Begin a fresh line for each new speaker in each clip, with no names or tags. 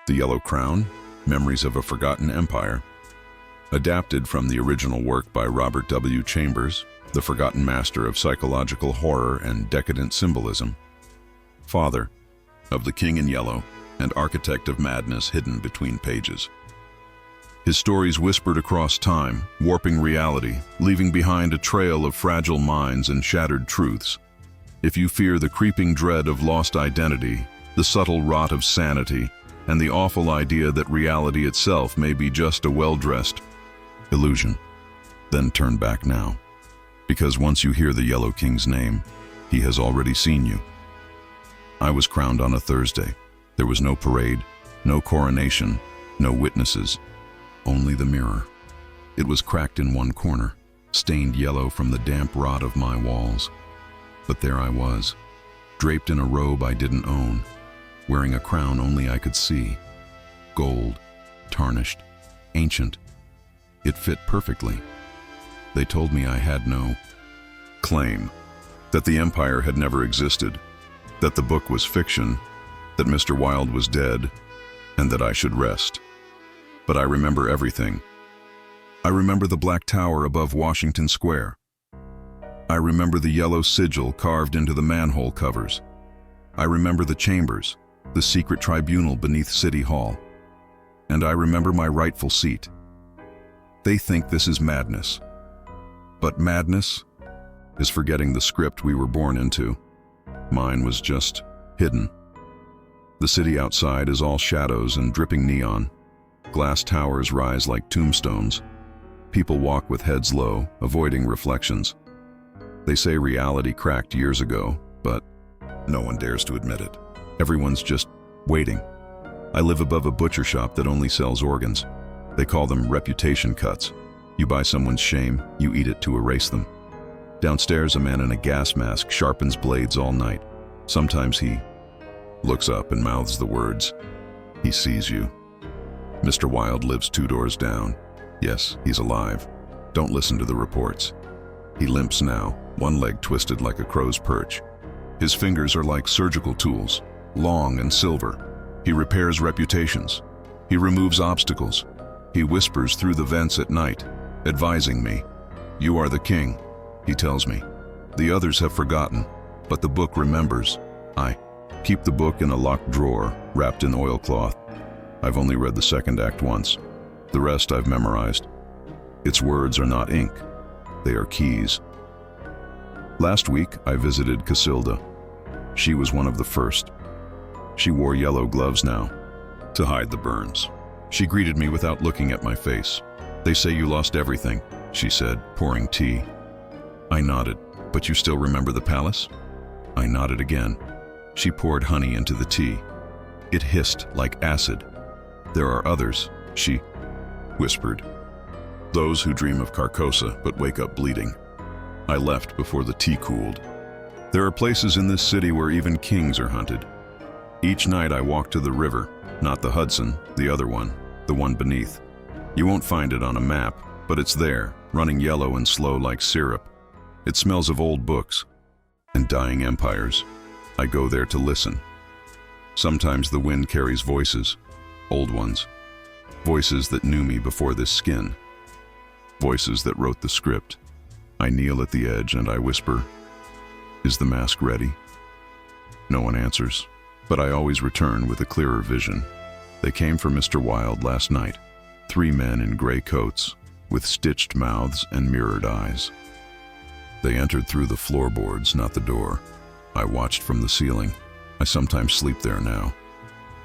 The Yellow Crown, Memories of a Forgotten Empire. Adapted from the original work by Robert W. Chambers, the forgotten master of psychological horror and decadent symbolism. Father of the King in Yellow and architect of madness hidden between pages. His stories whispered across time, warping reality, leaving behind a trail of fragile minds and shattered truths. If you fear the creeping dread of lost identity, the subtle rot of sanity, and the awful idea that reality itself may be just a well-dressed illusion, then turn back now. Because once you hear the Yellow King's name, he has already seen you. I was crowned on a Thursday. There was no parade, no coronation, no witnesses, only the mirror. It was cracked in one corner, stained yellow from the damp rot of my walls. But there I was, draped in a robe I didn't own, wearing a crown only I could see. Gold, tarnished, ancient. It fit perfectly. They told me I had no claim, that the empire had never existed, that the book was fiction, that Mr. Wilde was dead, and that I should rest. But I remember everything. I remember the black tower above Washington Square. I remember the yellow sigil carved into the manhole covers. I remember the chambers, the secret tribunal beneath City Hall. And I remember my rightful seat. They think this is madness. But madness is forgetting the script we were born into. Mine was just hidden. The city outside is all shadows and dripping neon. Glass towers rise like tombstones. People walk with heads low, avoiding reflections. They say reality cracked years ago, but no one dares to admit it. Everyone's just waiting. I live above a butcher shop that only sells organs. They call them reputation cuts. You buy someone's shame, you eat it to erase them. Downstairs, a man in a gas mask sharpens blades all night. Sometimes he looks up and mouths the words. He sees you. Mr. Wilde lives 2 doors down. Yes, he's alive. Don't listen to the reports. He limps now, one leg twisted like a crow's perch. His fingers are like surgical tools, long and silver. He repairs reputations. He removes obstacles. He whispers through the vents at night, advising me. You are the king, he tells me. The others have forgotten, but the book remembers. I keep the book in a locked drawer, wrapped in oilcloth. I've only read the second act once. The rest I've memorized. Its words are not ink. They are keys. Last week, I visited Casilda. She was one of the first. She wore yellow gloves now, to hide the burns. She greeted me without looking at my face. They say you lost everything, she said, pouring tea. I nodded. But you still remember the palace? I nodded again. She poured honey into the tea. It hissed like acid. There are others, she whispered. Those who dream of Carcosa but wake up bleeding. I left before the tea cooled. There are places in this city where even kings are hunted. Each night I walk to the river, not the Hudson, the other one, the one beneath. You won't find it on a map, but it's there, running yellow and slow like syrup. It smells of old books and dying empires. I go there to listen. Sometimes the wind carries voices, old ones. Voices that knew me before this skin. Voices that wrote the script. I kneel at the edge and I whisper, is the mask ready? No one answers, but I always return with a clearer vision. They came for Mr. Wilde last night. 3 men in gray coats, with stitched mouths and mirrored eyes. They entered through the floorboards, not the door. I watched from the ceiling. I sometimes sleep there now.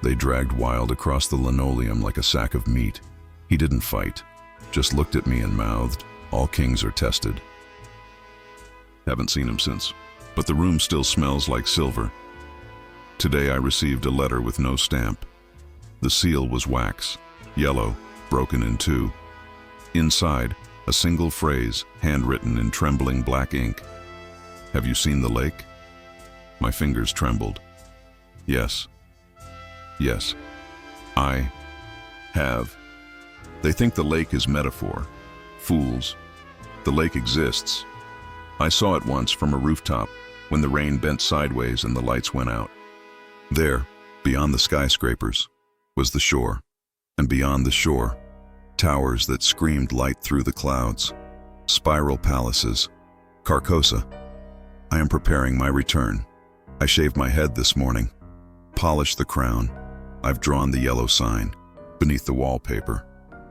They dragged Wilde across the linoleum like a sack of meat. He didn't fight, just looked at me and mouthed, all kings are tested. Haven't seen him since, but the room still smells like silver. Today I received a letter with no stamp. The seal was wax, yellow, broken in 2. Inside, a single phrase, handwritten in trembling black ink. Have you seen the lake? My fingers trembled. Yes. Yes. I have. They think the lake is metaphor. Fools. The lake exists. I saw it once from a rooftop when the rain bent sideways and the lights went out. There, beyond the skyscrapers, was the shore, and beyond the shore, towers that screamed light through the clouds, spiral palaces, Carcosa. I am preparing my return. I shaved my head this morning, polished the crown. I've drawn the yellow sign beneath the wallpaper,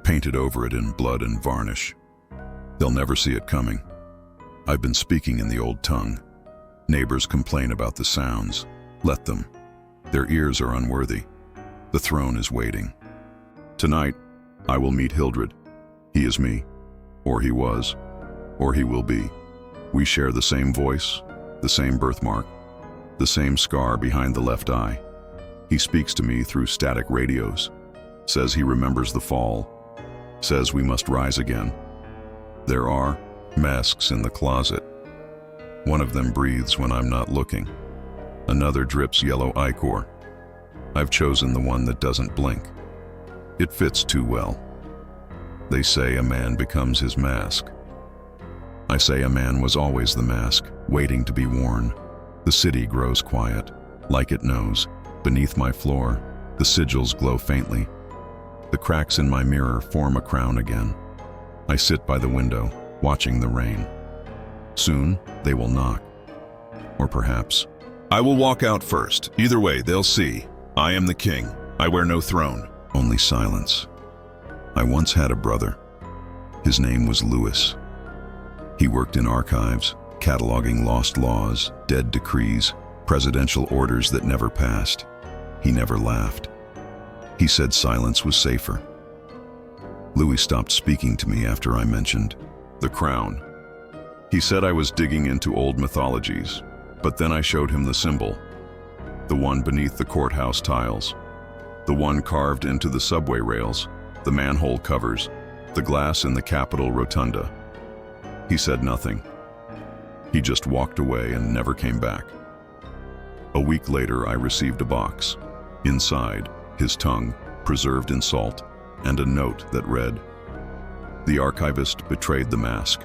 painted over it in blood and varnish. They'll never see it coming. I've been speaking in the old tongue. Neighbors complain about the sounds. Let them. Their ears are unworthy. The throne is waiting. Tonight, I will meet Hildred. He is me, or he was, or he will be. We share the same voice, the same birthmark, the same scar behind the left eye. He speaks to me through static radios, says he remembers the fall, says we must rise again. There are masks in the closet. One of them breathes when I'm not looking. Another drips yellow ichor. I've chosen the one that doesn't blink. It fits too well. They say a man becomes his mask. I say a man was always the mask, waiting to be worn. The city grows quiet, like it knows. Beneath my floor, the sigils glow faintly. The cracks in my mirror form a crown again. I sit by the window, watching the rain. Soon, they will knock. Or perhaps, I will walk out first. Either way, they'll see. I am the king. I wear no throne, only silence. I once had a brother. His name was Louis. He worked in archives, cataloging lost laws, dead decrees, presidential orders that never passed. He never laughed. He said silence was safer. Louis stopped speaking to me after I mentioned the crown. He said I was digging into old mythologies, but then I showed him the symbol, the one beneath the courthouse tiles, the one carved into the subway rails, the manhole covers, the glass in the Capitol rotunda. He said nothing. He just walked away and never came back. A week later, I received a box. Inside, his tongue, preserved in salt, and a note that read, "The archivist betrayed the mask.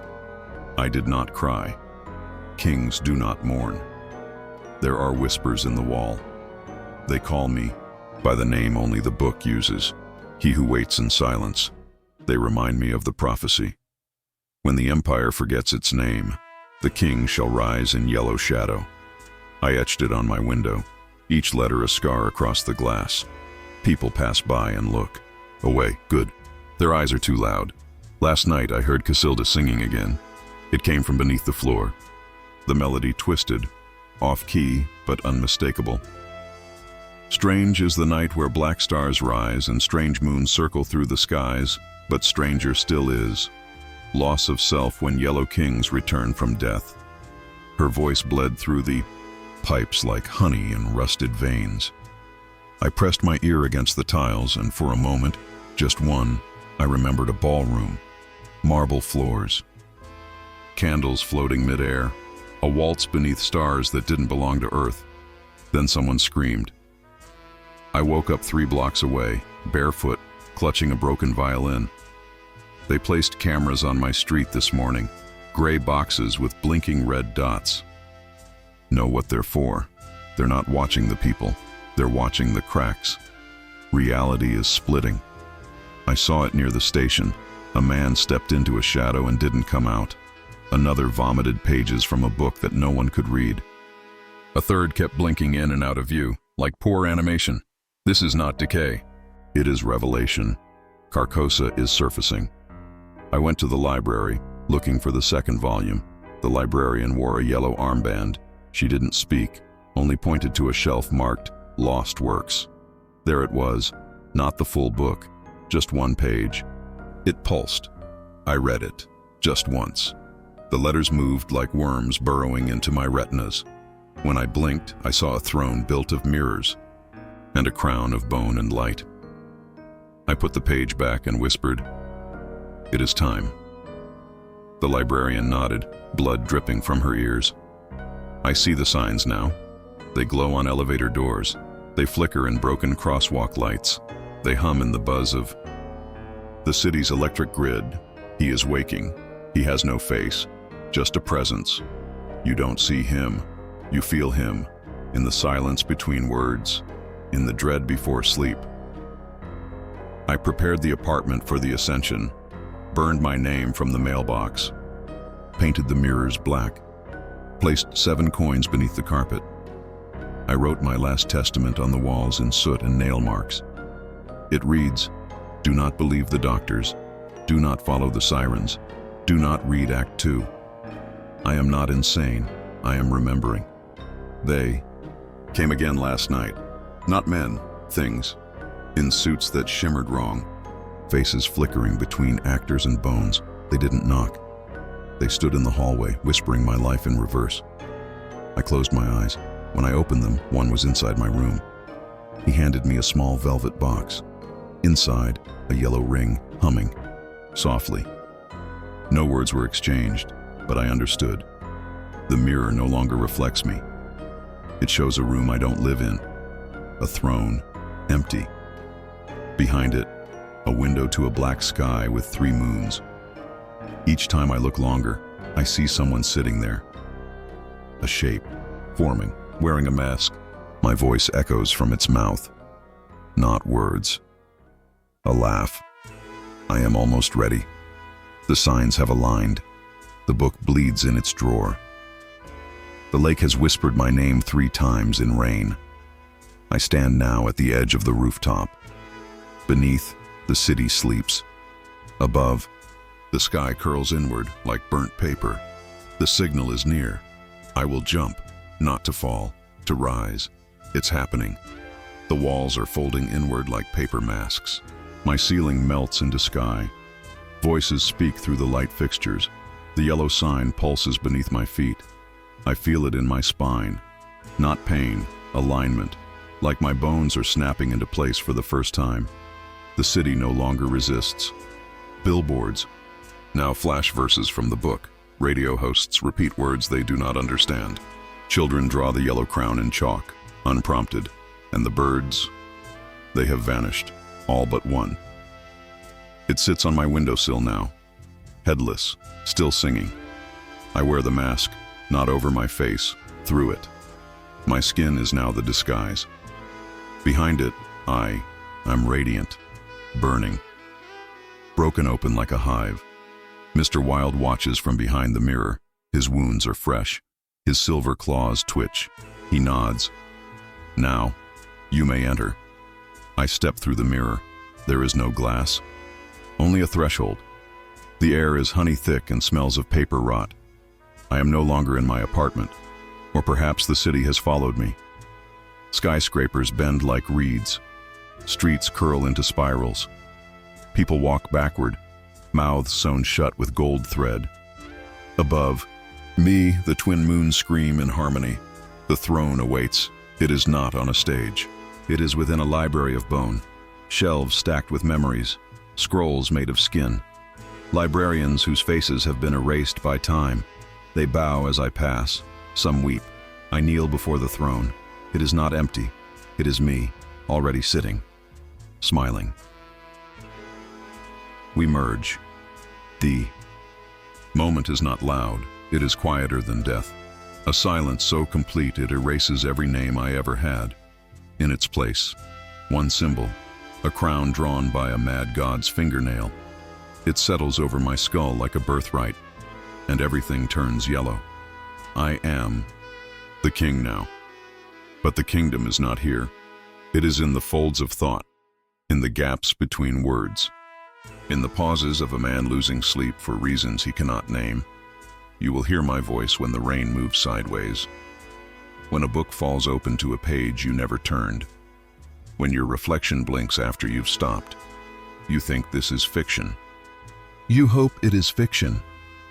I did not cry. Kings do not mourn. There are whispers in the wall. They call me by the name only the book uses, he who waits in silence. They remind me of the prophecy. When the empire forgets its name, the king shall rise in yellow shadow." I etched it on my window, each letter a scar across the glass. People pass by and look. Away, good. Their eyes are too loud. Last night I heard Casilda singing again. It came from beneath the floor. The melody twisted, off-key but unmistakable. Strange is the night where black stars rise and strange moons circle through the skies, but stranger still is loss of self when yellow kings return from death. Her voice bled through the pipes like honey in rusted veins. I pressed my ear against the tiles, and for a moment, just one, I remembered a ballroom, marble floors, candles floating midair, a waltz beneath stars that didn't belong to Earth. Then someone screamed. I woke up 3 blocks away, barefoot, clutching a broken violin. They placed cameras on my street this morning, gray boxes with blinking red dots. Know what they're for. They're not watching the people. They're watching the cracks. Reality is splitting. I saw it near the station. A man stepped into a shadow and didn't come out. Another vomited pages from a book that no one could read. A third kept blinking in and out of view, like poor animation. This is not decay. It is revelation. Carcosa is surfacing. I went to the library, looking for the second volume. The librarian wore a yellow armband. She didn't speak, only pointed to a shelf marked Lost Works. There it was, not the full book, just one page. It pulsed. I read it, just once. The letters moved like worms burrowing into my retinas. When I blinked, I saw a throne built of mirrors and a crown of bone and light. I put the page back and whispered, "It is time." The librarian nodded, blood dripping from her ears. I see the signs now. They glow on elevator doors. They flicker in broken crosswalk lights. They hum in the buzz of the city's electric grid. He is waking. He has no face, just a presence. You don't see him. You feel him, in the silence between words, in the dread before sleep. I prepared the apartment for the ascension, burned my name from the mailbox, painted the mirrors black, placed 7 coins beneath the carpet. I wrote my last testament on the walls in soot and nail marks. It reads, "Do not believe the doctors. Do not follow the sirens. Do not read Act 2. I am not insane. I am remembering." They came again last night. Not men, things, in suits that shimmered wrong, faces flickering between actors and bones. They didn't knock. They stood in the hallway, whispering my life in reverse. I closed my eyes. When I opened them, one was inside my room. He handed me a small velvet box. Inside, a yellow ring, humming, softly. No words were exchanged, but I understood. The mirror no longer reflects me. It shows a room I don't live in. A throne, empty. Behind it, a window to a black sky with 3 moons. Each time I look longer, I see someone sitting there. A shape, forming, wearing a mask. My voice echoes from its mouth. Not words. A laugh. I am almost ready. The signs have aligned. The book bleeds in its drawer. The lake has whispered my name 3 times in rain. I stand now at the edge of the rooftop. Beneath, the city sleeps. Above, the sky curls inward like burnt paper. The signal is near. I will jump, not to fall, to rise. It's happening. The walls are folding inward like paper masks. My ceiling melts into sky. Voices speak through the light fixtures. The yellow sign pulses beneath my feet. I feel it in my spine. Not pain, alignment. Like my bones are snapping into place for the first time. The city no longer resists. Billboards. Now flash verses from the book. Radio hosts repeat words they do not understand. Children draw the yellow crown in chalk, unprompted. And the birds, they have vanished, all but one. It sits on my windowsill now, headless, still singing. I wear the mask, not over my face, through it. My skin is now the disguise. Behind it, I'm radiant, burning, broken open like a hive. Mr. Wilde watches from behind the mirror. His wounds are fresh. His silver claws twitch. He nods. Now, you may enter. I step through the mirror. There is no glass, only a threshold. The air is honey thick and smells of paper rot. I am no longer in my apartment, or perhaps the city has followed me. Skyscrapers bend like reeds. Streets curl into spirals. People walk backward, mouths sewn shut with gold thread. Above, me, the twin moons scream in harmony. The throne awaits. It is not on a stage. It is within a library of bone. Shelves stacked with memories. Scrolls made of skin. Librarians whose faces have been erased by time. They bow as I pass. Some weep. I kneel before the throne. It is not empty. It is me, already sitting, smiling. We merge. The moment is not loud. It is quieter than death. A silence so complete it erases every name I ever had. In its place, one symbol, a crown drawn by a mad god's fingernail. It settles over my skull like a birthright, and everything turns yellow. I am the king now. But the kingdom is not here. It is in the folds of thought, in the gaps between words, in the pauses of a man losing sleep for reasons he cannot name. You will hear my voice when the rain moves sideways, when a book falls open to a page you never turned, when your reflection blinks after you've stopped. You think this is fiction. You hope it is fiction,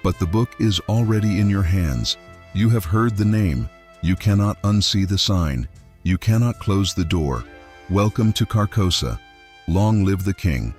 but the book is already in your hands. You have heard the name. You cannot unsee the sign. You cannot close the door. Welcome to Carcosa. Long live the king.